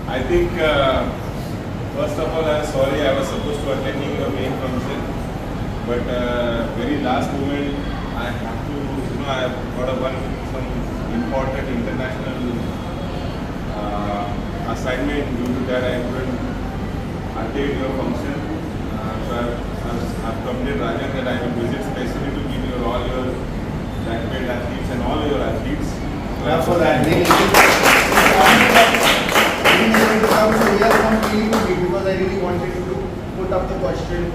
I think, first of all, I'm sorry I was supposed to attend your main function, but very last moment I have to, I have got some important international assignment. Due to that, I couldn't attend your function. So I've committed Rajan that I will visit specially to give you all your graduate athletes and all your athletes. Clap for that. Because I really wanted to put up the question.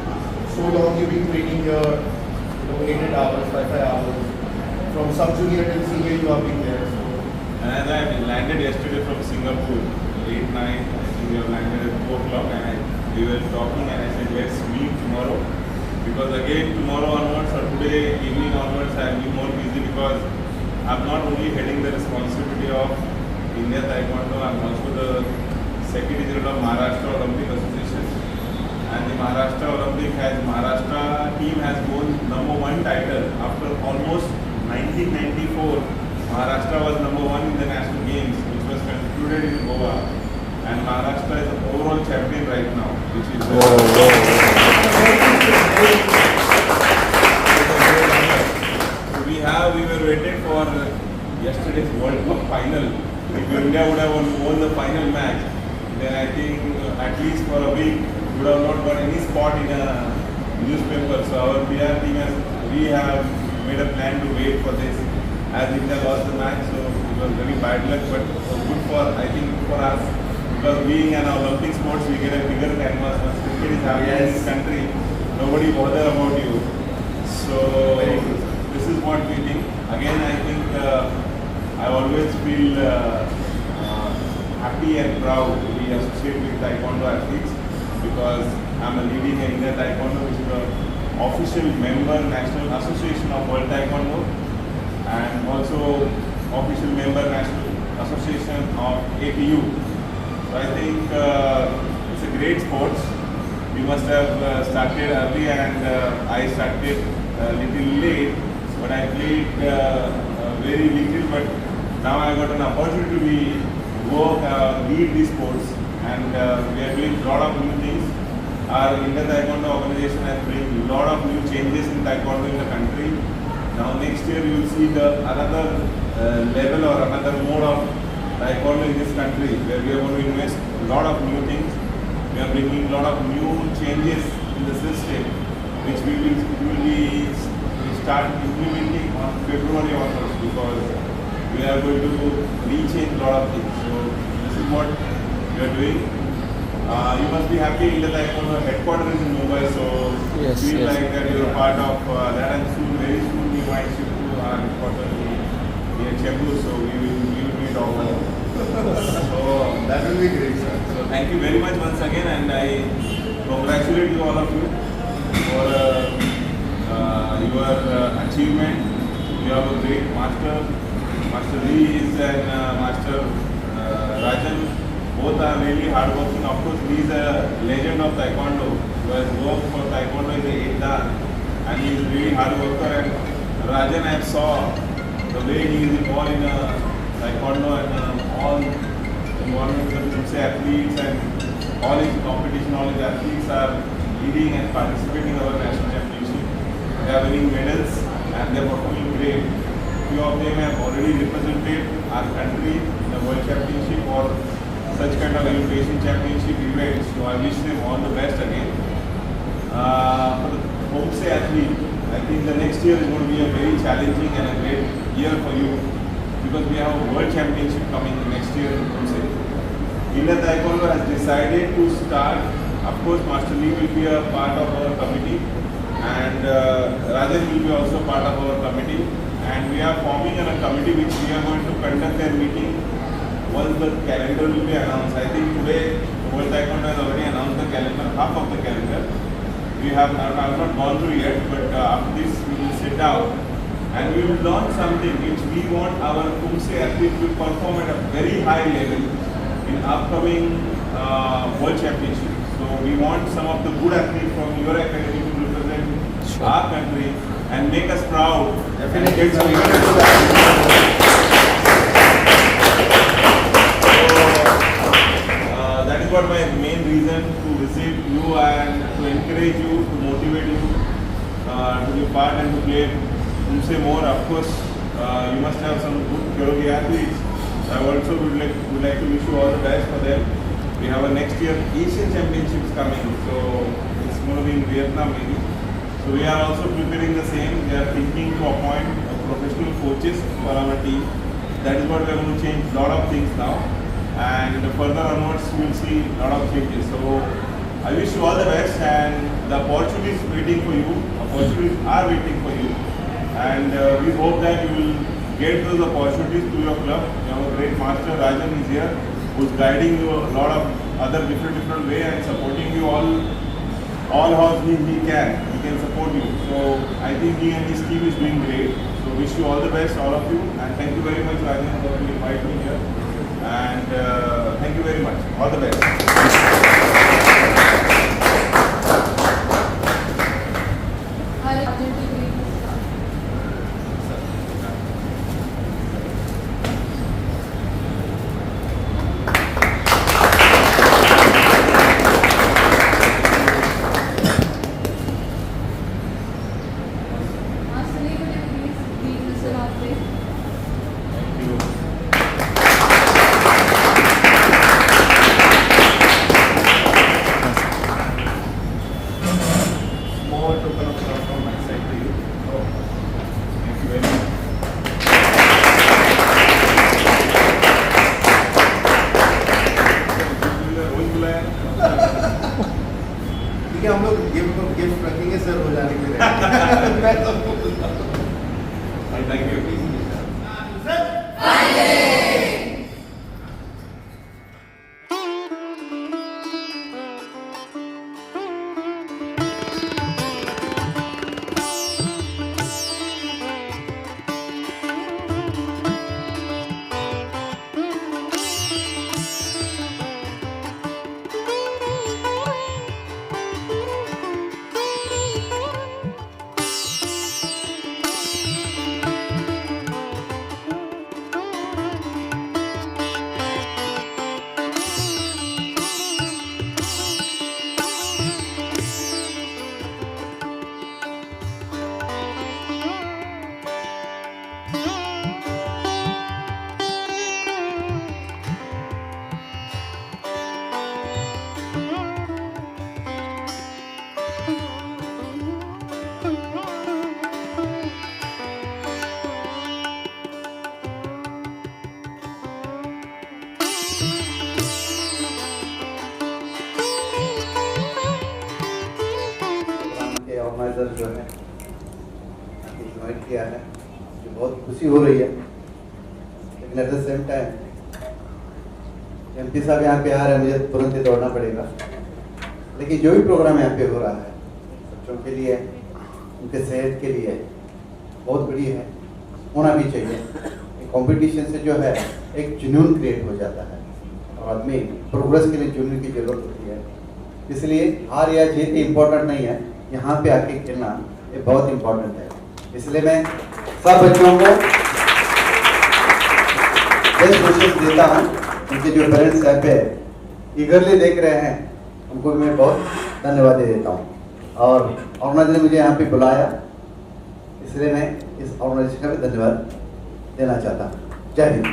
So long you've been training here, 8 hours, 5 hours. From sub-junior till senior you have been there. So. And I landed yesterday from Singapore, late night. I think we have landed at 4 o'clock, and we were talking, and I said let's meet tomorrow, because again tomorrow onwards or today evening onwards I will be more busy, because I'm not only heading the responsibility of India Taekwondo, I'm also the Secretary General of Maharashtra Olympic Association, and the Maharashtra team has won #1 title after almost 1994. Maharashtra was #1 in the national games, which was concluded in Goa, and Maharashtra is the overall champion right now, which is we were waiting for yesterday's World Cup final. If India would have won the final match, then I think at least for a week we would have not got any spot in a newspaper. So our PR team we have made a plan to wait for this, as India lost the match. So it was very bad luck, but good for, I think, for us, because being an Olympic sports, we get a bigger canvas. Once cricket is happening in this country, nobody bother about you. So this is what we think. Again, I think I always feel happy and proud to be associated with Taekwondo athletes, because I'm a leading India Taekwondo, which is an official member, National Association of World Taekwondo, and also official member, National Association of APU. So I think it's a great sport. We must have started early, and I started a little late, but I played very little, but now I got an opportunity to lead these sports, and we are doing a lot of new things. Our India Taekwondo organization has bring a lot of new changes in Taekwondo in the country. Now next year you will see another level or another mode of Taekwondo in this country, where we are going to invest a lot of new things. We are bringing a lot of new changes in the system, which we will start implementing on February onwards, because we are going to rechange a lot of things. So this is what we are doing. You must be happy. India Taekwondo headquarters is in Mumbai, so feel like that you are part of that, and very soon we might shift to our headquarters near Chembur, so we will meet all. So that will be great, sir. So thank you very much once again, and I congratulate you, all of you, for your achievement. You have a great master. Master Lee is and Master Rajan. Both are really hardworking. Of course, Lee is a legend of Taekwondo, who has worked for Taekwondo as a Dan, and he is really hard worker. And Rajan, I saw the way he is involved in Taekwondo, and all involvement with athletes, and all his competition, all his athletes are leading and participating in our national championship. They are winning medals, and they are performing great. Few of them have already represented our country in the World Championship or such kind of Asian Championship events. So I wish them all the best again. For the Homse athlete, I think the next year is going to be a very challenging and a great year for you, because we have a World Championship coming next year in Homse. India Taekwondo has decided to start. Of course, Master Lee will be a part of our committee, and Rajan will be also part of our committee. And we are forming a committee which we are going to conduct their meeting once the calendar will be announced. I think today the I've not gone through yet, but after this we will sit down and we will learn something which we want our Kumse athletes to perform at a very high level in upcoming World Championship. So we want some of the good athletes from your academy to represent our country and make us proud and get some that is what my main reason to visit you and to encourage you, to motivate you to be part and to play Kumse more. Of course, you must have some good Kyogi athletes. I also would like to wish you all the best for them. We have a next year Asian Championships coming, so it's going to be in Vietnam maybe. So we are also preparing the same. We are thinking to appoint professional coaches for our team. That is what we are going to change a lot of things now. And further onwards, we will see a lot of changes. So I wish you all the best, and the opportunities waiting for you. Opportunities are waiting for you, and we hope that you will get those opportunities to your club. Our great master Rajan is here, who's guiding you a lot of other different way and supporting you all how he can. He can support you. So I think he and his team is doing great. So wish you all the best, all of you, and thank you very much, Rajan, for inviting me here. And thank you very much. All the best. Thank you. Small token of love from my side to you. Thank you very much. ठीक है, हम लोग gift रखेंगे sir हो जाने के लिए। मैं तो Thank you. ऑर्गेनाइजर जो है इन्वाइट किया है, मुझे बहुत खुशी हो रही है। लेकिन at the same time MP साहब यहाँ पे आ रहे हैं, मुझे तुरंत ही दौड़ना पड़ेगा। लेकिन जो भी प्रोग्राम यहाँ पे हो रहा है बच्चों के लिए, उनके सेहत के लिए बहुत बड़ी है, होना भी चाहिए। कंपटीशन से जो है एक जुनून क्रिएट हो जाता है और आदमी प्रोग्रेस के लिए जुनून की जरूरत होती है। इसलिए हार या जीत इम्पोर्टेंट नहीं है, यहाँ पे आके खेलना ये बहुत इम्पोर्टेंट है। इसलिए मैं सब बच्चों को बेस्ट विशेस देता हूँ। उनके जो पेरेंट्स यहाँ पे ईगरली देख रहे हैं, उनको मैं बहुत धन्यवाद दे देता हूँ। और ऑर्गेनाइजर ने मुझे यहाँ पे बुलाया, इसलिए मैं इस ऑर्गेनाइजेशन का भी धन्यवाद देना चाहता हूँ। जय हिंद।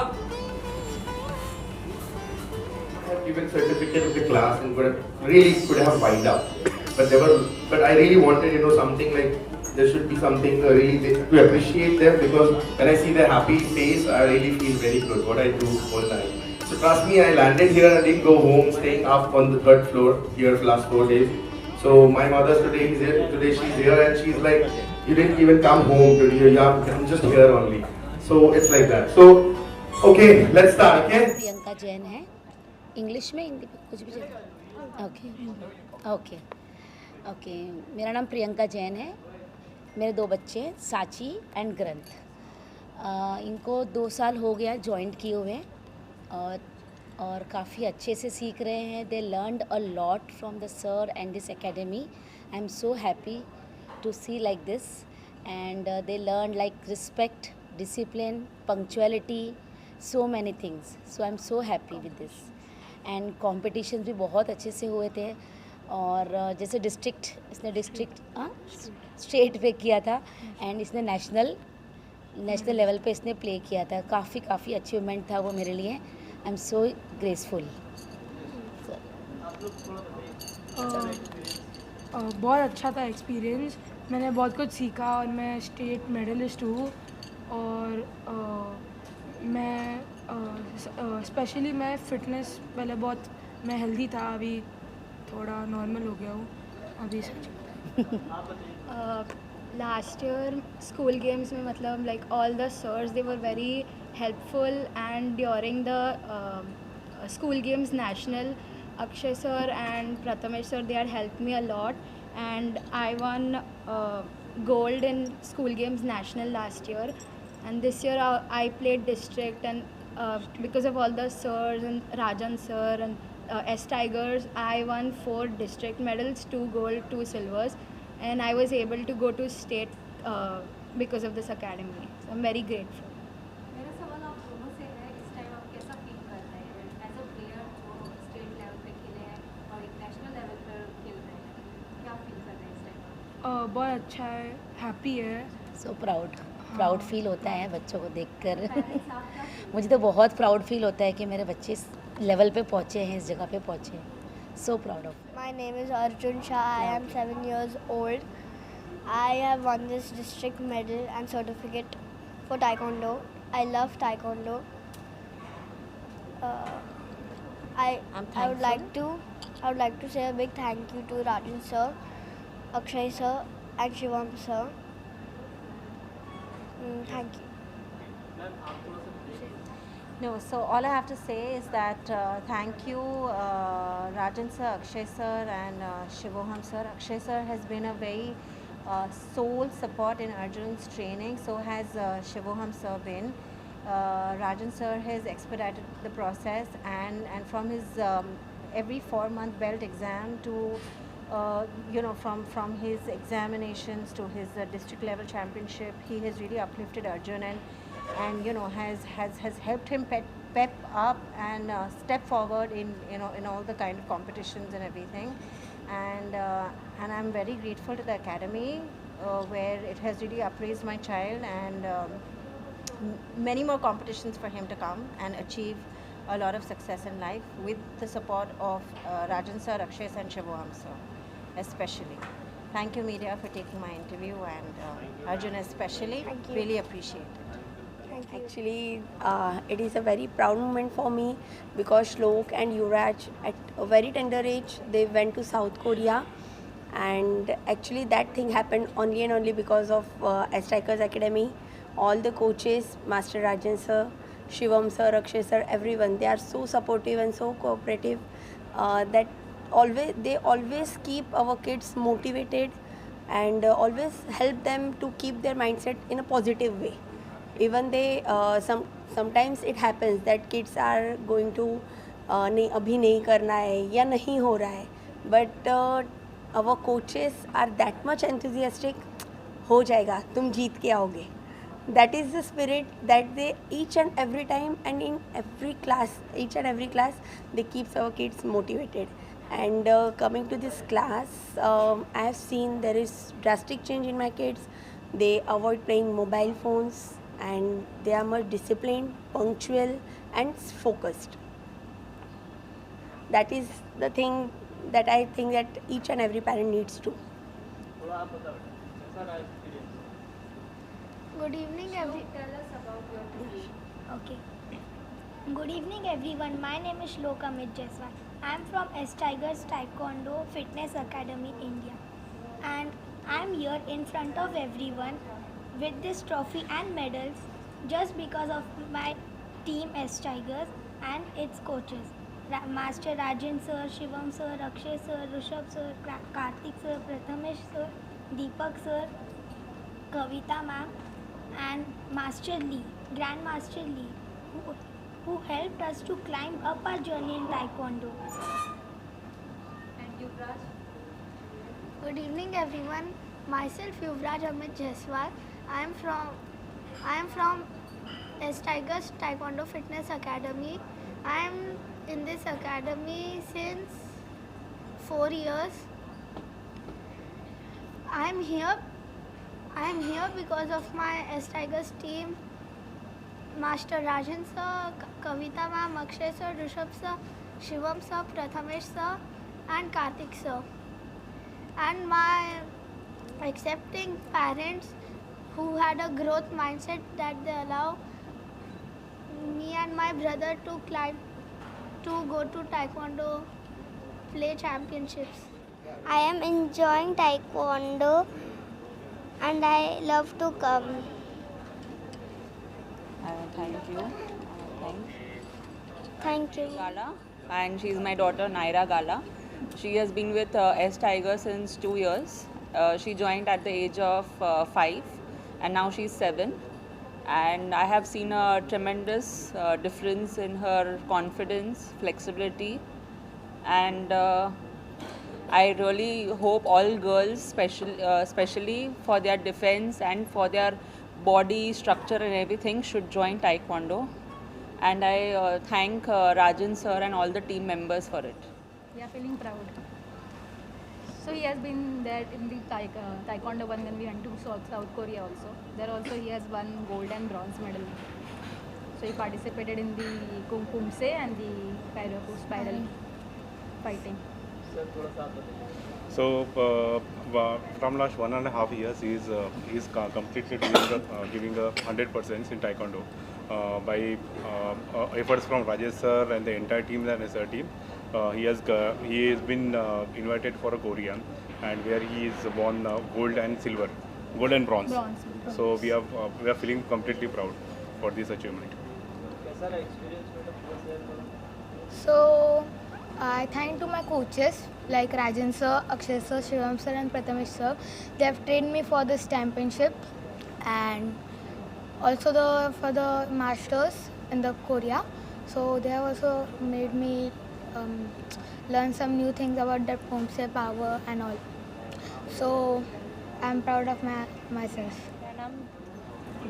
अब have given certificate of the class and could have wind up. But I really wanted, something like there should be something really to appreciate them, because when I see their happy face, I really feel very good. What I do all night. So trust me, I landed here and I didn't go home, staying up on the 3rd floor here for last 4 days. So my mother today she's here and she's like, you didn't even come home today. Yeah, I'm just here only. So it's like that. So okay, let's start. Okay. Priyanka Jain है। English में हिंदी में कुछ भी चलेगा। Okay okay मेरा नाम प्रियंका जैन है। मेरे 2 बच्चे हैं, साची एंड ग्रंथ। इनको 2 साल हो गया ज्वाइन किए हुए और काफ़ी अच्छे से सीख रहे हैं। They learned a lot from the sir and this academy. I am so happy to see like this and they learn like respect, discipline, punctuality, so many things. So I'm so happy with this. And competitions भी बहुत अच्छे से हुए थे। और जैसे district state पे किया था एंड इसने नेशनल लेवल पे इसने प्ले किया था। काफ़ी अचीवमेंट था वो मेरे लिए। आई एम सो ग्रेसफुल। बहुत अच्छा था एक्सपीरियंस। मैंने बहुत कुछ सीखा और मैं स्टेट मेडलिस्ट हूँ। और मैं स्पेशली मैं फ़िटनेस पहले बहुत मैं हेल्दी था, अभी थोड़ा नॉर्मल हो गया हूँ अभी से। Last year school games में मतलब like all the sirs they were very helpful, and during the school games national, Akshay sir and Prathamesh sir they had helped me a lot, and I won gold in school games national last year. And this year I played district, and because of all the sirs and Rajan sir and S Tigers, I won 4 district medals, 2 gold, 2 silvers, and I was able to go to state because of this academy. So I'm very grateful. मेरा सवाल आप दोनों से है, इस time आप कैसा feel कर रहे हैं एज अ प्लेयर जो स्टेट लेवल पे खेले हैं और एक नेशनल लेवल पर खेल रहे हैं, क्या फील कर रहे हैं इस टाइम? बहुत अच्छा है, हैप्पी है। सो प्राउड फील होता है बच्चों को देखकर। मुझे तो बहुत प्राउड फील होता है कि मेरे बच्चे इस लेवल पे पहुँचे हैं, इस जगह पे पहुँचे हैं। So proud of. My name is Arjun Shah. I am 7 years old. I have won this district medal and certificate for Taekwondo. I love Taekwondo. I would like to say a big thank you to Rajan sir, Akshay sir, and Shivam sir. Thank you. No, so all I have to say is that thank you Rajan sir, Akshay sir and Shivoham sir. Akshay sir has been a very sole support in Arjun's training, so has Shivoham sir been. Rajan sir has expedited the process, and from his every 4-month belt exam to from his examinations to his district level championship, he has really uplifted Arjun and has helped him pep up and step forward in all the kind of competitions and everything. And I'm very grateful to the academy where it has really upraised my child, and many more competitions for him to come and achieve a lot of success in life with the support of Rajan sir, Akshay sir and Shivoham sir especially. Thank you media for taking my interview, and Arjun especially. Thank you. Really appreciate it. Thank you. Actually, it is a very proud moment for me because Shlok and Yuvraj at a very tender age, they went to South Korea, and actually that thing happened only and only because of Strikers Academy. All the coaches, Master Rajan sir, Shivam sir, Akshay sir, everyone, they are so supportive and so cooperative that they always keep our kids motivated and always help them to keep their mindset in a positive way. Even they sometimes it happens that kids are going to नहीं अभी नहीं करना है या नहीं हो रहा है, but our coaches are that much enthusiastic, हो जाएगा, तुम जीत के आओगे. That is the spirit that they each and every time and in every class, they keep our kids motivated. And coming to this class, I have seen there is drastic change in my kids. They avoid playing mobile phones and they are much disciplined, punctual, and focused. That is the thing that I think that each and every parent needs to. Good evening, Tell us about your tuition. Okay. Good evening, everyone. My name is Shlok Amit Jaiswal. I am from S Tigers Taekwondo Fitness Academy, India, and I am here in front of everyone with this trophy and medals just because of my team S Tigers and its coaches. Master Rajan sir, Shivam sir, Akshay sir, Rishabh sir, Karthik sir, Prathamesh sir, Deepak sir, Kavita ma'am, and Master Lee, Grandmaster Lee, who helped us to climb up our journey in Taekwondo. And Yuvraj? Good evening, everyone. Myself Yuvraj Amit Jaiswal. I am from S Tigers Taekwondo Fitness Academy. I am in this academy since 4 years. I am here because of my S Tigers team, Master Rajan sir, Kavita ma'am, Akshay sir, Rishabh sir, Shivam sir, Prathamesh sir, and Karthik sir. And my accepting parents who had a growth mindset that they allow me and my brother to go to Taekwondo, play championships. I am enjoying Taekwondo and I love to come. Thank you. Thank you. Gala, and she's my daughter Naira Gala. She has been with S Tiger since 2 years. She joined at the age of 5, and now she's 7. And I have seen a tremendous difference in her confidence, flexibility, and I really hope all girls, especially for their defense and for their body structure and everything, should join Taekwondo. And I thank Rajan sir and all the team members for it. We are feeling proud. So he has been there in the Taekwondo one when we went to South Korea also. There also he has won gold and bronze medal. So he participated in the Kumse and the spiral fighting. So from last 1.5 years, he is completely giving a 100% in Taekwondo by efforts from Rajesh sir and the entire team and SR team. He has been invited for a Korea, and where he is won gold and bronze. So we are feeling completely proud for this achievement. So I thank to my coaches like Rajan sir, Akshay sir, Shivam sir and Prathamesh sir. They have trained me for this championship, and also for the masters in the Korea. So they have also made me learn some new things about that Kumse power and all. So I am proud of myself. मेरा नाम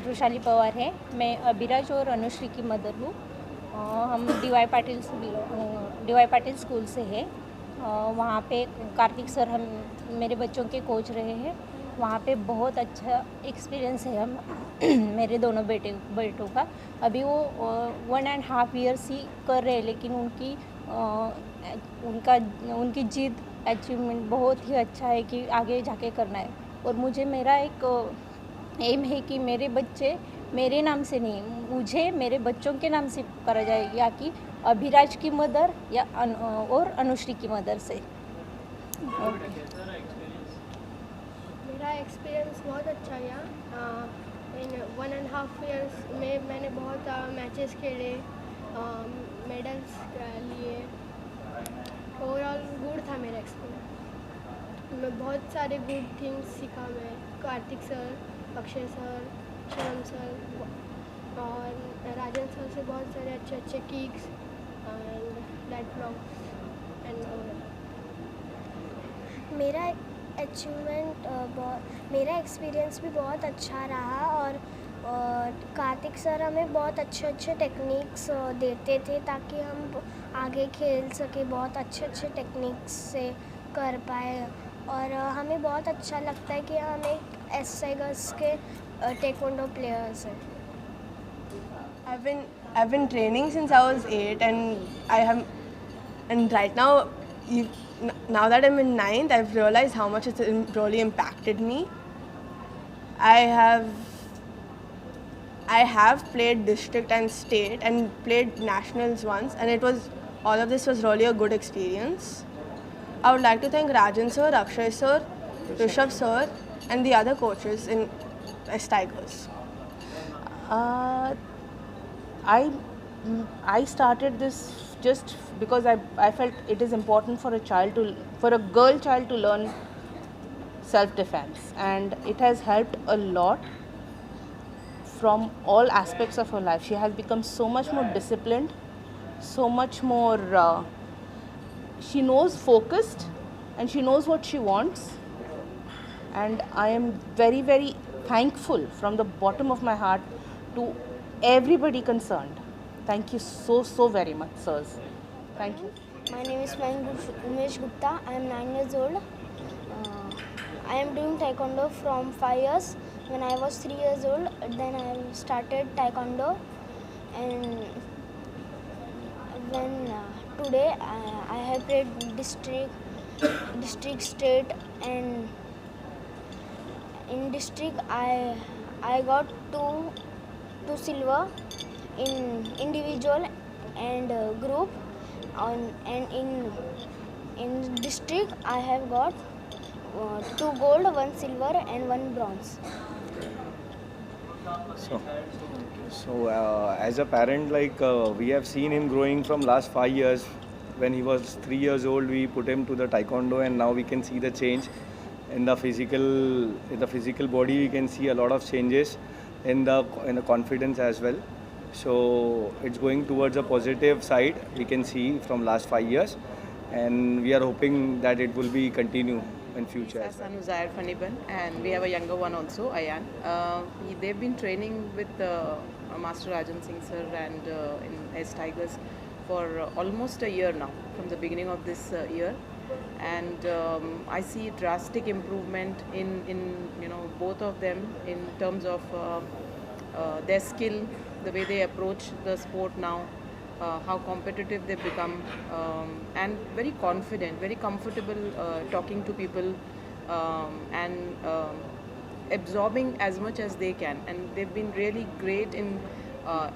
वृशाली पवार है. मैं अभिराज और अनुश्री की mother हूँ. हम D.Y.. Patil school से है. वहाँ पे कार्तिक सर हम मेरे बच्चों के कोच रहे हैं. वहाँ पे बहुत अच्छा एक्सपीरियंस है हम मेरे दोनों बेटों का. अभी वो 1.5 years ही कर रहे हैं, लेकिन उनकी जिद अचीवमेंट बहुत ही अच्छा है कि आगे जाके करना है. और मुझे मेरा एक एम है कि मेरे बच्चे मेरे नाम से नहीं, मुझे मेरे बच्चों के नाम से करा जाए, या कि अभिराज की मदर या और अनुश्री की मदर से. मेरा एक्सपीरियंस बहुत अच्छा गया. इन 1.5 years में मैंने बहुत मैचेस खेले, मेडल्स लिए. ओवरऑल गुड था मेरा एक्सपीरियंस. मैं बहुत सारे गुड थिंग्स सीखा. मैं Kartik sir, Akshay sir, Shivam sir और राजन सर से बहुत सारे अच्छे kicks and let blocks and मेरा मेरा एक्सपीरियंस भी बहुत अच्छा रहा. और कार्तिक सर हमें बहुत अच्छे टेक्निक्स देते थे ताकि हम आगे खेल सके, बहुत अच्छे टेक्निक्स से कर पाए. और हमें बहुत अच्छा लगता है कि हम एक एस टाइगर्स के taekwondo प्लेयर्स हैं. I've been training since I was 8, and right now, now that I'm in 9th, I've realized how much it's really impacted me. I have played district and state and played nationals once, and all of this was really a good experience. I would like to thank Rajan sir, Akshay sir, Rishabh sir, and the other coaches in S Tigers. I started this just because I felt it is important for a girl child to learn self-defense, and it has helped a lot from all aspects of her life. She has become so much more disciplined, so much more she knows focused, and she knows what she wants, and I am very, very thankful from the bottom of my heart to everybody concerned. Thank you so very much, sirs. Thank you. My name is Umesh Gupta. I am 9 years old. I am doing Taekwondo from 5 years. When I was 3 years old, then I started Taekwondo, and when today I have played district, state, and in district I got two silver in individual and group, and in district I have got 2 gold, 1 silver, and 1 bronze. So as a parent, we have seen him growing from last 5 years. When he was 3 years old, we put him to the Taekwondo, and now we can see the change in the physical body. We can see a lot of changes in the confidence as well. So it's going towards a positive side, we can see from last 5 years, and we are hoping that it will be continue in future. Our son Uzair Faniban, and we have a younger one also, Ayan. They've been training with Master Rajan Singh sir and in S Tigers for almost a year now, from the beginning of this year, and I see drastic improvement in both of them in terms of their skill, the way they approach the sport now, how competitive they've become, and very confident, very comfortable talking to people, and absorbing as much as they can. And they've been really great in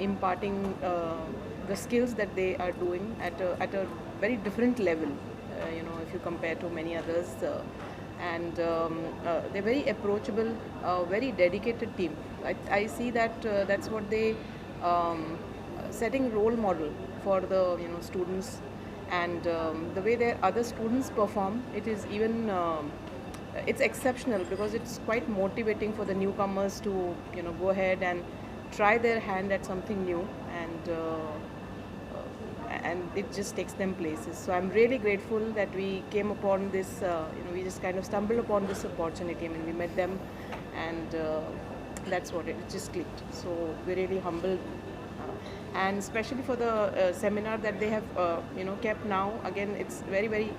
imparting the skills that they are doing at a very different level, if you compare to many others. And they're very approachable, very dedicated team. I see that that's what they setting role model for the students, and the way their other students perform, it is even it's exceptional, because it's quite motivating for the newcomers to go ahead and try their hand at something new, and it just takes them places. So I'm really grateful that we came upon this, we just kind of stumbled upon this opportunity. I mean, we met them, and that's what it just clicked. So we're really humbled, and especially for the seminar that they have kept now. Again, it's very, very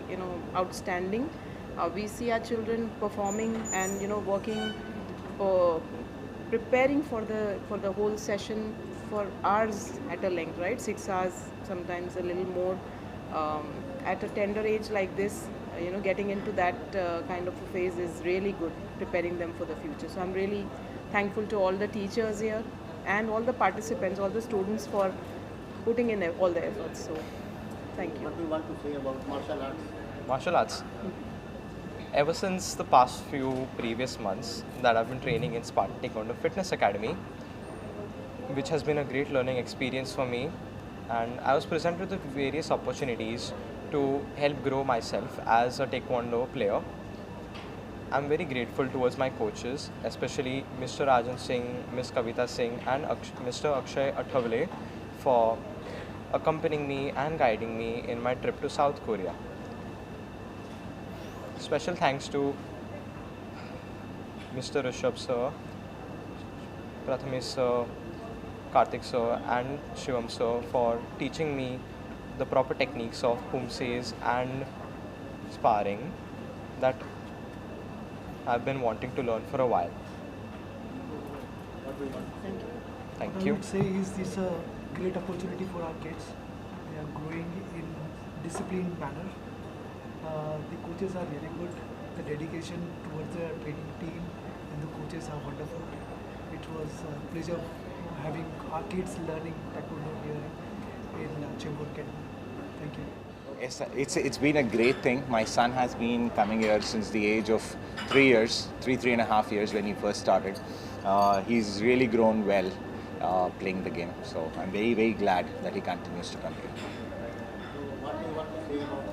outstanding. We see our children performing and working, preparing for the whole session for hours at a length, right? 6 hours, sometimes a little more. At a tender age like this, getting into that kind of a phase is really good, preparing them for the future. So I'm really thankful to all the teachers here and all the participants, all the students, for putting in all the efforts. So thank you. What do you want to say about martial arts? Martial arts. Ever since the past few previous months that I've been training in Spartan Taekwondo Fitness Academy, which has been a great learning experience for me, and I was presented with various opportunities to help grow myself as a Taekwondo player. I'm very grateful towards my coaches, especially Mr. Rajan Singh, Ms. Kavita Singh, and Mr. Akshay Athavale, for accompanying me and guiding me in my trip to South Korea. Special thanks to Mr. Rishabh sir, Prathamesh sir, Karthik sir, and Shivam sir for teaching me the proper techniques of pumses and sparring that I've been wanting to learn for a while. What do you want? Thank you. Thank I you. would say is this a great opportunity for our kids. They are growing in disciplined manner. The coaches are very good. The dedication towards the training team and the coaches are wonderful. It was a pleasure having our kids learning taekwondo here in Chembur Academy. Thank you. Yes, it's been a great thing. My son has been coming here since the age of 3 years, three and a half years when he first started. He's really grown well playing the game. So I'm very, very glad that he continues to come here. What do you want to say about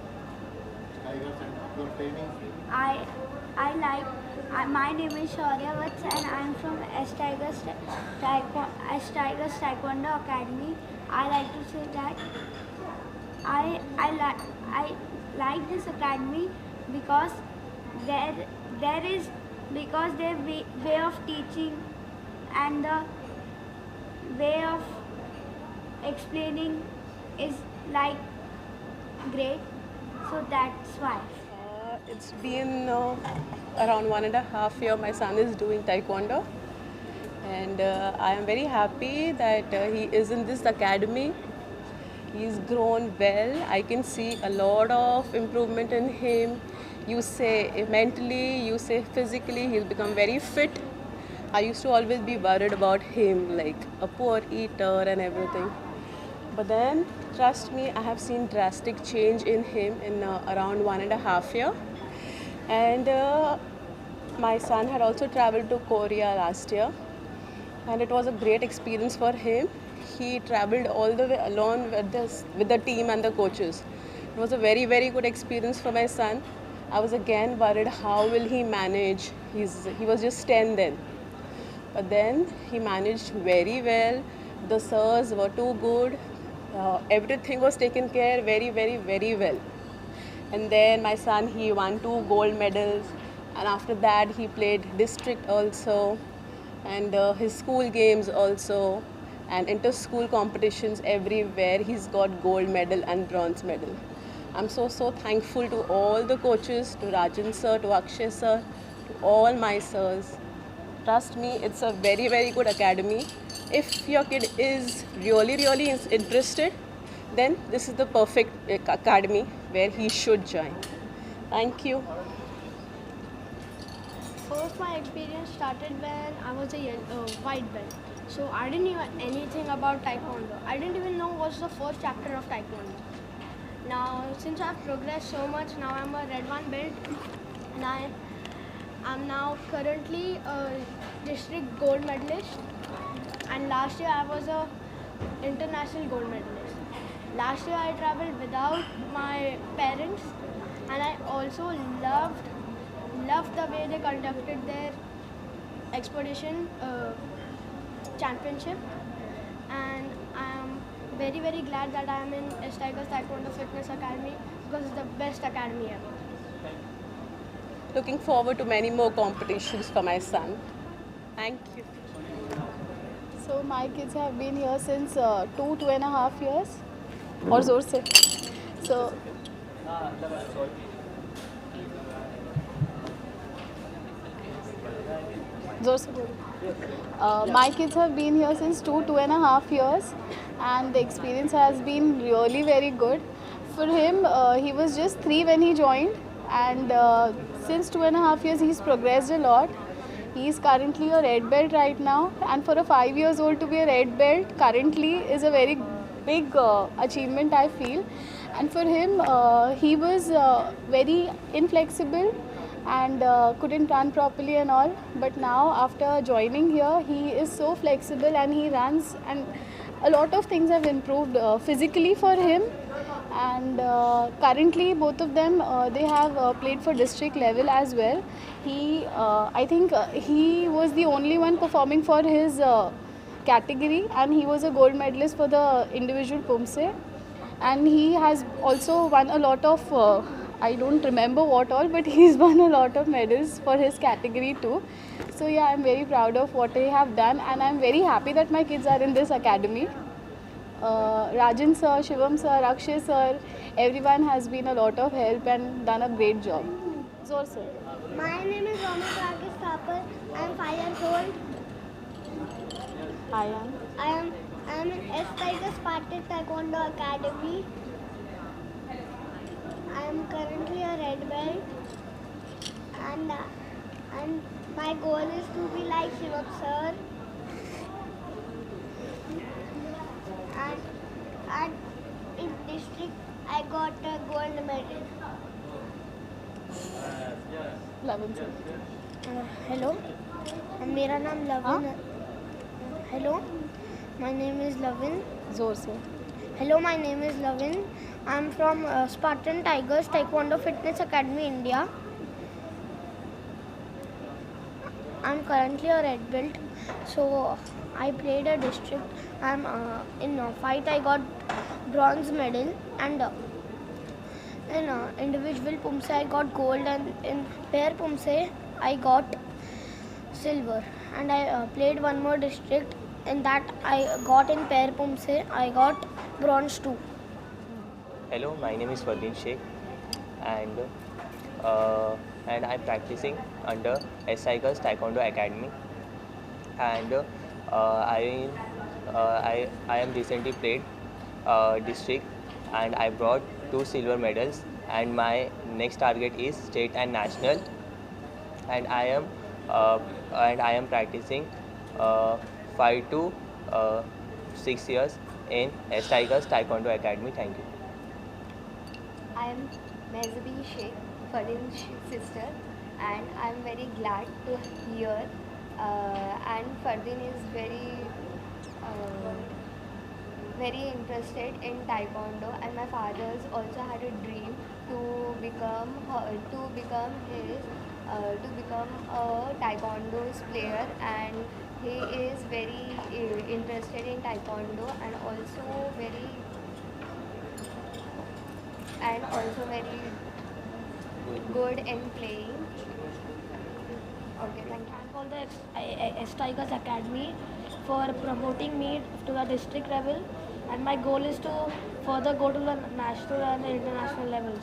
Tigers and your training? My name is Shaurya Vats and I am from S Tigers Taekwondo Academy. I like to say that I like this academy because their way of teaching and the way of explaining is like great. So that's why. It's been around 1.5 years my son is doing taekwondo, and I am very happy that he is in this academy. He's grown well. I can see a lot of improvement in him. You say mentally, you say physically, he'll become very fit. I used to always be worried about him, like a poor eater and everything. But then, trust me, I have seen drastic change in him in around 1.5 years. And my son had also traveled to Korea last year, and it was a great experience for him. He traveled all the way alone with the team and the coaches. It was a very, very good experience for my son. I was again worried how will he manage. He was just 10 then. But then he managed very well. The sirs were too good. Everything was taken care very, very, very well. And then my son, he won 2 gold medals. And after that, he played district also. And his school games also. And inter-school competitions everywhere. He's got gold medal and bronze medal. I'm so thankful to all the coaches, to Rajan sir, to Akshay sir, to all my sirs. Trust me, it's a very, very good academy. If your kid is really, really interested, then this is the perfect academy where he should join. Thank you. First, my experience started when I was a white belt. So I didn't know anything about Taekwondo. I didn't even know what's the first chapter of Taekwondo. Now, since I've progressed so much, now I'm a red one belt, and I'm now currently a district gold medalist. And last year I was a international gold medalist. Last year I traveled without my parents, and I also loved the way they conducted their expedition championship, and I am very, very glad that I am in S Tigers Taekwondo Fitness Academy because it's the best academy ever. Looking forward to many more competitions for my son. Thank you. So my kids have been here since 2.5 years. और जोर से. So my kids have been here since 2.5 years, and the experience has been really very good. For him, he was just 3 when he joined, and since 2.5 years he's progressed a lot. He is currently a red belt right now, and for a 5 years old to be a red belt currently is a very big achievement, I feel. And for him, he was very inflexible and couldn't run properly and all, but now after joining here he is so flexible and he runs, and a lot of things have improved physically for him. And currently both of them they have played for district level as well. He I think he was the only one performing for his category, and he was a gold medalist for the individual Pumse, and he has also won a lot of I don't remember what all, but he's won a lot of medals for his category too. So yeah, I'm very proud of what they have done, and I'm very happy that my kids are in this academy. Rajan sir, Shivam sir, Akshay sir, everyone has been a lot of help and done a great job. Zor sir. My name is Romy Rakesh Thapar. I am 5 years old. Ayan. I am in S Tiger Spartan Taekwondo Academy. I am currently a red belt, and my goal is to be like Shivam sir. And in district I got a gold medal. Lavin sir. Hello, मेरा नाम लविन है. Hello, my name is Lavin. जोर से. Hello, my name is Lavin. I'm from Spartan Tigers Taekwondo Fitness Academy, India. I'm currently a red belt, so I played a district. I'm in fight I got bronze medal, and in individual pumse I got gold, and in pair pumse I got silver. And I played one more district. In that I got in pair pumse I got bronze too. Hello, my name is Fardeen Sheikh, and I'm practicing under S Tigers Taekwondo Academy, and I am recently played district, and I brought 2 silver medals, and my next target is state and national, and I am practicing 5 to 6 years in S Tigers Taekwondo Academy. Thank you. I am Mehzabi Sheikh, Fardeen's sister, and I am very glad to hear. And Fardeen is very interested in Taekwondo, and my father's also had a dream to become a Taekwondo player, and he is very interested in Taekwondo, and also very good in playing. Okay, thank you. Thank all the S Tigers Academy for promoting me to the district level, and my goal is to further go to the national and international levels.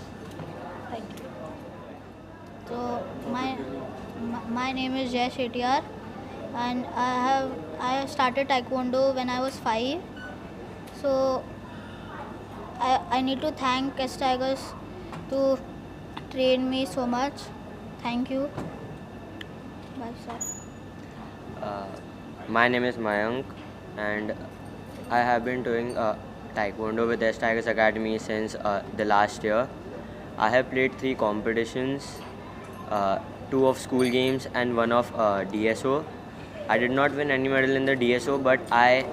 Thank you. So my name is Jay Shettiar, and I started Taekwondo when I was 5. So I need to thank S Tigers to train me so much. Thank you. Bye, sir. My name is Mayank, and I have been doing Taekwondo with S Tigers Academy since the last year. I have played 3 competitions, 2 of school games and 1 of DSO. I did not win any medal in the DSO, but I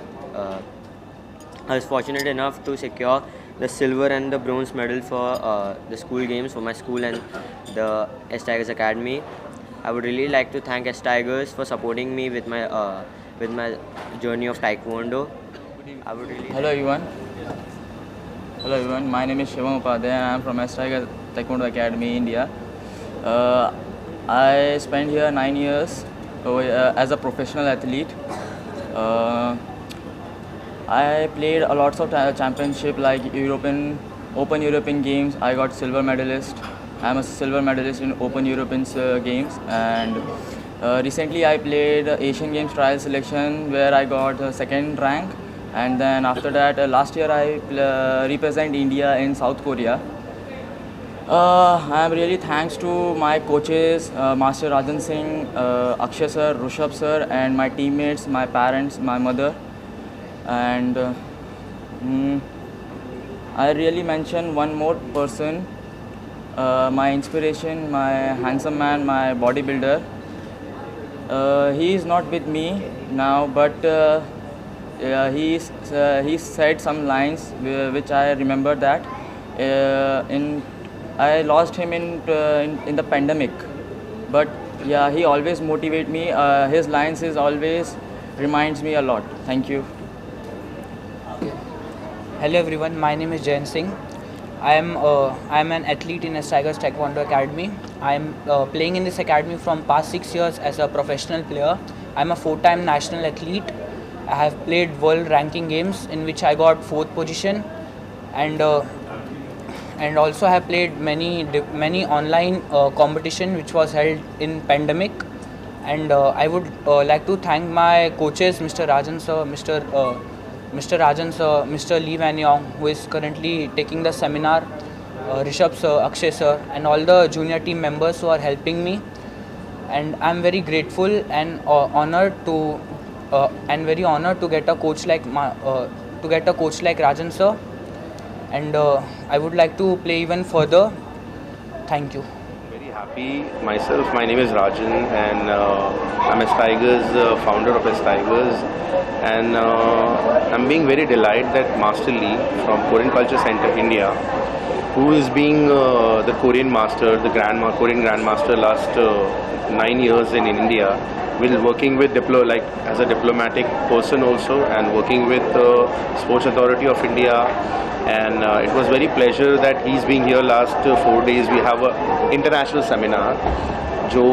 was fortunate enough to secure the silver and the bronze medal for the school games for my school and the S Tigers Academy. I would really like to thank S Tigers for supporting me with my journey of Taekwondo. I would really. Hello everyone. My name is Shivam Upadhyay, and I am from S Tigers Taekwondo Academy, India. I spent here 9 years as a professional athlete. I played a lots of championship like Open European Games. I got silver medalist. I am a silver medalist in Open European Games, and recently I played Asian Games trial selection where I got 2nd rank, and then after that last year I represent India in South Korea. I am really thanks to my coaches, Master Rajan Singh, Akshay sir, Rushabh sir, and my teammates, my parents, my mother. And I really mention one more person, my inspiration, my handsome man, my bodybuilder. He is not with me now, but he said some lines which I remember that I lost him in the pandemic, but yeah, he always motivate me. His lines is always reminds me a lot. Thank you. Hello everyone, my name is Jayan Singh. I am an athlete in S Tigers Taekwondo Academy. I am playing in this academy from past 6 years as a professional player. I am a 4-time national athlete. I have played world ranking games in which I got 4th position, and also have played many online competition which was held in pandemic, And I would like to thank my coaches, Mr. Rajan sir, Mr. Rajan sir, Mr. Lee Van Yong, who is currently taking the seminar, Rishabh sir, Akshay sir, and all the junior team members who are helping me. And I'm very grateful and honored to get a coach like Rajan sir. And I would like to play even further. Thank you. Very happy myself. My name is Rajan, and I'm S Tigers founder of S Tigers, and I'm being very delighted that Master Lee from Korean Culture Center India, who is being the Korean master, the Korean Grandmaster last 9 years in India, will working with as a diplomatic person also, and working with Sports Authority of India. And it was very pleasure that he's being here last 4 days. We have a international seminar जो